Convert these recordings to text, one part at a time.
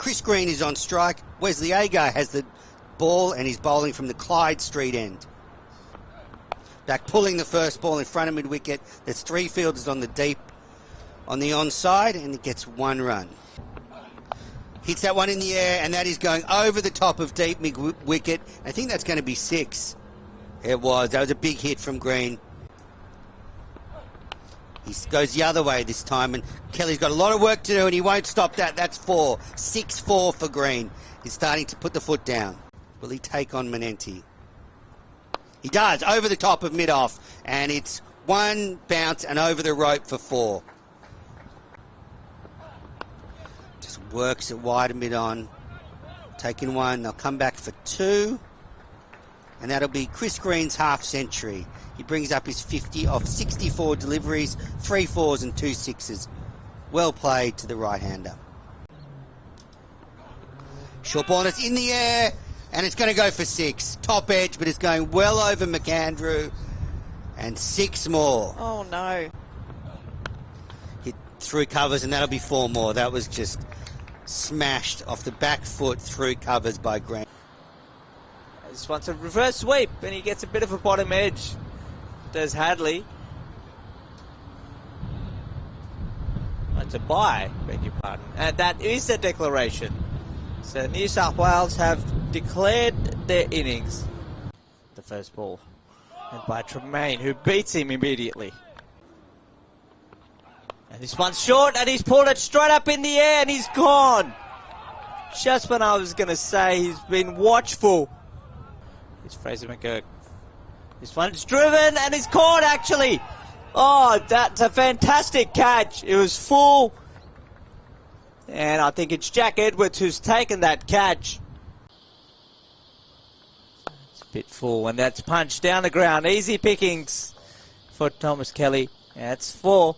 Chris Green is on strike. Wesley Agar has the ball and he's bowling from the Clyde Street end. Back pulling the first ball in front of mid-wicket. There's 3 fielders on the deep, on the onside, and he gets 1 run. Hits that one in the air, and that is going over the top of deep mid-wicket. I think that's going to be 6. It was. That was a big hit from Green. He goes the other way this time, and Kelly's got a lot of work to do, and he won't stop that. That's 4. 6-4 for Green. He's starting to put the foot down. Will he take on Manenti? He does, over the top of mid-off, and it's 1 bounce and over the rope for 4. Just works it wide and mid-on. Taking 1, they'll come back for 2. And that'll be Chris Green's half century. He brings up his 50 off 64 deliveries, 3 4s and 2 6s. Well played to the right-hander. Short ball, and it's in the air, and it's going to go for 6. Top edge, but it's going well over McAndrew, and 6 more. Oh, no. Hit through covers, and that'll be 4 more. That was just smashed off the back foot through covers by Green. This one's a reverse sweep, and he gets a bit of a bottom edge. Does Hadley. It's a bye, beg your pardon. And that is the declaration. So New South Wales have declared their innings. The first ball. And by Tremaine, who beats him immediately. And this one's short, and he's pulled it straight up in the air, and he's gone. Just when I was going to say he's been watchful. It's Fraser McGurk. This one's driven and he's caught actually. Oh, that's a fantastic catch. It was full. And I think it's Jack Edwards who's taken that catch. It's a bit full, and that's punched down the ground. Easy pickings for Thomas Kelly. That's 4.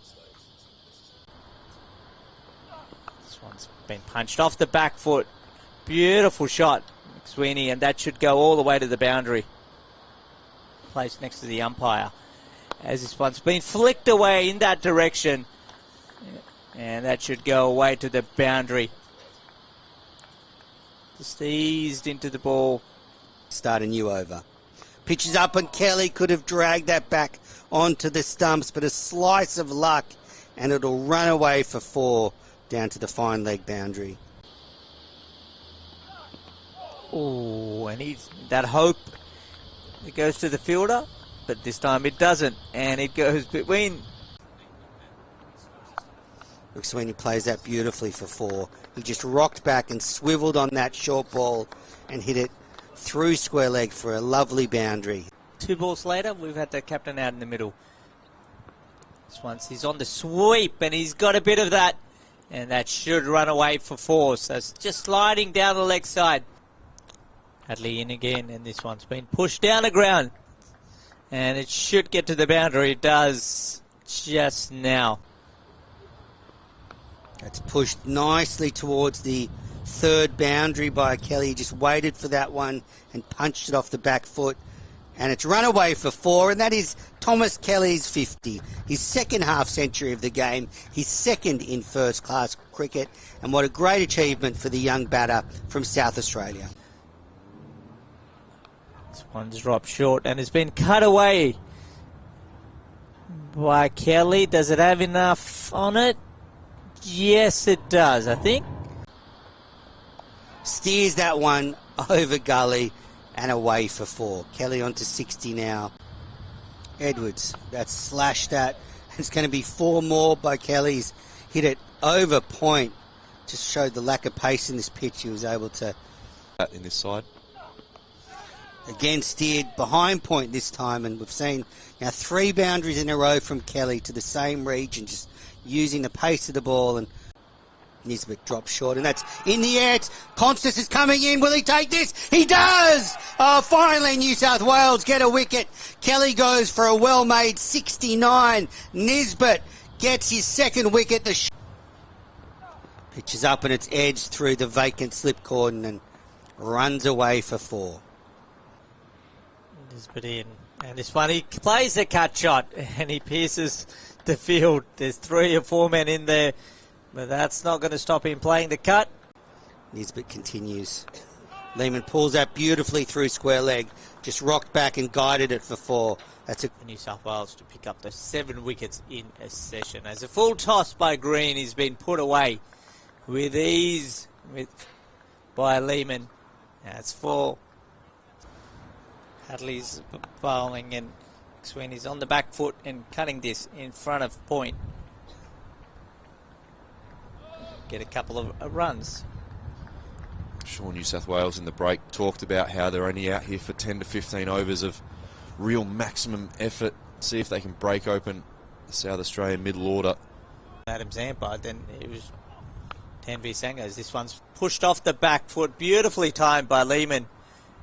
This one's been punched off the back foot. Beautiful shot. Sweeney, and that should go all the way to the boundary. Placed next to the umpire. As this one's been flicked away in that direction. And that should go away to the boundary. Just eased into the ball. Start a new over. Pitches up, and Kelly could have dragged that back onto the stumps, but a slice of luck, and it'll run away for 4 down to the fine leg boundary. Oh, and that hope, it goes to the fielder, but this time it doesn't, and it goes between. Look, Sweeney plays that beautifully for 4. He just rocked back and swiveled on that short ball and hit it through square leg for a lovely boundary. 2 balls later, we've had the captain out in the middle. This one's, he's on the sweep, and he's got a bit of that, and that should run away for 4. So it's just sliding down the leg side. Hadley in again, and this one's been pushed down the ground. And it should get to the boundary. It does just now. It's pushed nicely towards the 3rd boundary by Kelly. He just waited for that one and punched it off the back foot. And it's run away for 4, and that is Thomas Kelly's 50. His 2nd half century of the game. His 2nd in first-class cricket. And what a great achievement for the young batter from South Australia. One's dropped short and has been cut away by Kelly. Does it have enough on it? Yes, it does, I think. Steers that one over gully and away for 4. Kelly on to 60 now. Edwards, that's slashed that. It's going to be 4 more by Kelly's. Hit it over point. Just showed the lack of pace in this pitch. He was able to. In this side. Again steered behind point this time, and we've seen now 3 boundaries in a row from Kelly to the same region, just using the pace of the ball, and Nisbet drops short, and that's in the air. Constance is coming in. Will he take this? He does! Oh, finally New South Wales get a wicket. Kelly goes for a well-made 69. Nisbet gets his 2nd wicket. The pitches up, and it's edged through the vacant slip cordon and runs away for 4. Nisbet in, and this one he plays a cut shot and he pierces the field. There's 3 or 4 men in there, but that's not going to stop him playing the cut. Nisbet continues. Lehman pulls that beautifully through square leg. Just rocked back and guided it for 4. That's a New South Wales to pick up the 7 wickets in a session. As a full toss by Green has been put away with ease by Lehman. That's 4. Hadley's bowling and McSweeney's on the back foot and cutting this in front of point. Get a couple of runs. I'm sure New South Wales in the break talked about how they're only out here for 10 to 15 overs of real maximum effort. See if they can break open the South Australian middle order. Adam Zampa, then it was Tanvi Sangos. This one's pushed off the back foot, beautifully timed by Lehman,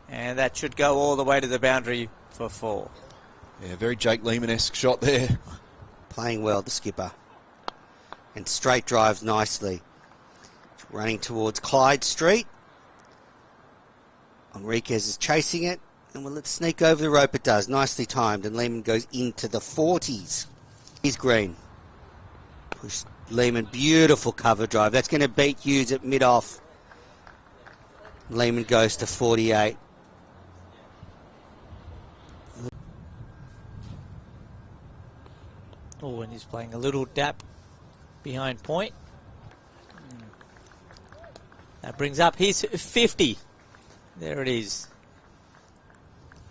and that should go all the way to the boundary for 4. Yeah, very Jake Lehman-esque shot there. playing well, the skipper. And straight drives nicely. Running towards Clyde Street. Enriquez is chasing it, and will it sneak over the rope? It does. Nicely timed, and Lehman goes into the 40s. Here's Green. Push Lehman, beautiful cover drive. That's going to beat Hughes at mid-off. Lehman goes to 48. Oh, and he's playing a little dap behind point. That brings up his 50. There it is.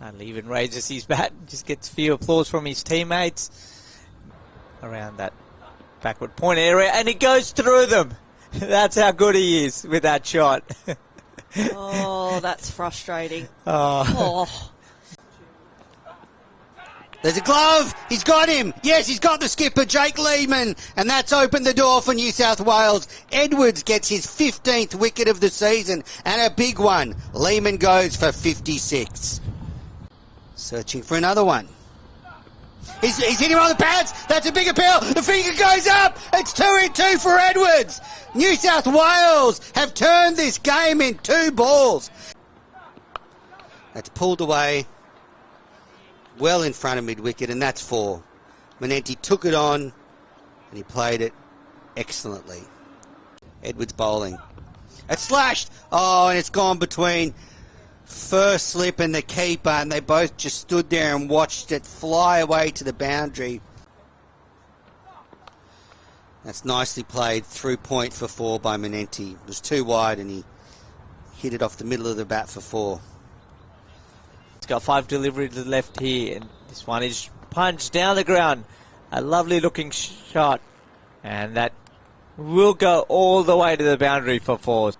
And even raises his bat. Just gets a few applause from his teammates around that backward point area. And he goes through them. That's how good he is with that shot. Oh, that's frustrating. Oh. There's a glove. He's got him. Yes, he's got the skipper, Jake Lehman. And that's opened the door for New South Wales. Edwards gets his 15th wicket of the season. And a big one. Lehman goes for 56. Searching for another one. He's hitting him on the pads. That's a big appeal. The finger goes up. It's 2-2 for Edwards. New South Wales have turned this game in 2 balls. That's pulled away. Well in front of mid-wicket, and that's 4. Manenti took it on, and he played it excellently. Edwards bowling. It's slashed! Oh, and it's gone between first slip and the keeper, and they both just stood there and watched it fly away to the boundary. That's nicely played through point for 4 by Manenti. It was too wide, and he hit it off the middle of the bat for 4. Got 5 deliveries to the left here, and this one is punched down the ground. A lovely looking shot, and that will go all the way to the boundary for 4.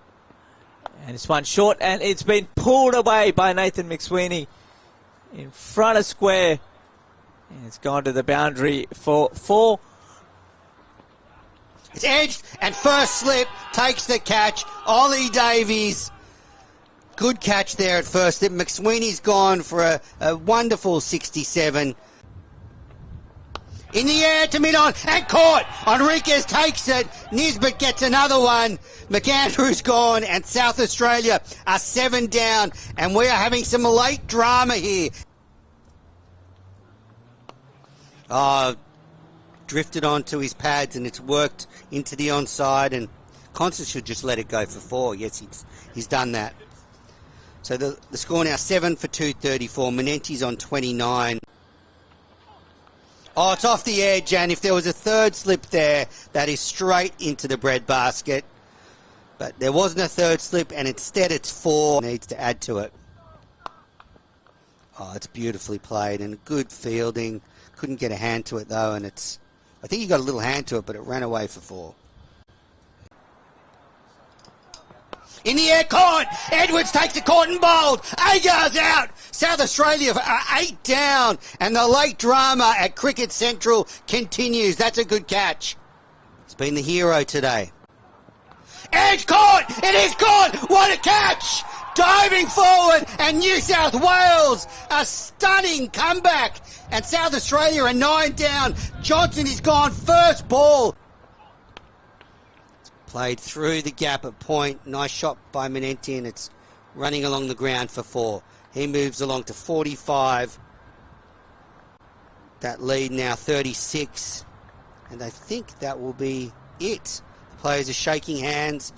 And this one short, and it's been pulled away by Nathan McSweeney in front of square, and it's gone to the boundary for 4. It's edged, and first slip takes the catch. Ollie Davies. Good catch there at first. McSweeney's gone for a wonderful 67. In the air to mid-on and caught. Enriquez takes it. Nisbet gets another one. McAndrew's gone, and South Australia are 7 down, and we are having some late drama here. Drifted onto his pads, and it's worked into the onside, and Constance should just let it go for 4. Yes, he's done that. So the score now 7 for 234. Manenti's on 29. Oh, it's off the edge, and if there was a third slip there, that is straight into the breadbasket. But there wasn't a third slip, and instead it's 4. Needs to add to it. Oh, it's beautifully played and good fielding. Couldn't get a hand to it though, and I think he got a little hand to it, but it ran away for 4. In the air, caught. Edwards takes the court and bowled. Agar's out. South Australia are 8 down, and the late drama at Cricket Central continues. That's a good catch. It's been the hero today. Edge caught. It is caught. What a catch. Diving forward, and New South Wales, a stunning comeback. And South Australia are 9 down. Johnson is gone first ball. Played through the gap at point. Nice shot by Manenti, and it's running along the ground for 4. He moves along to 45. That lead now 36. And I think that will be it. The players are shaking hands.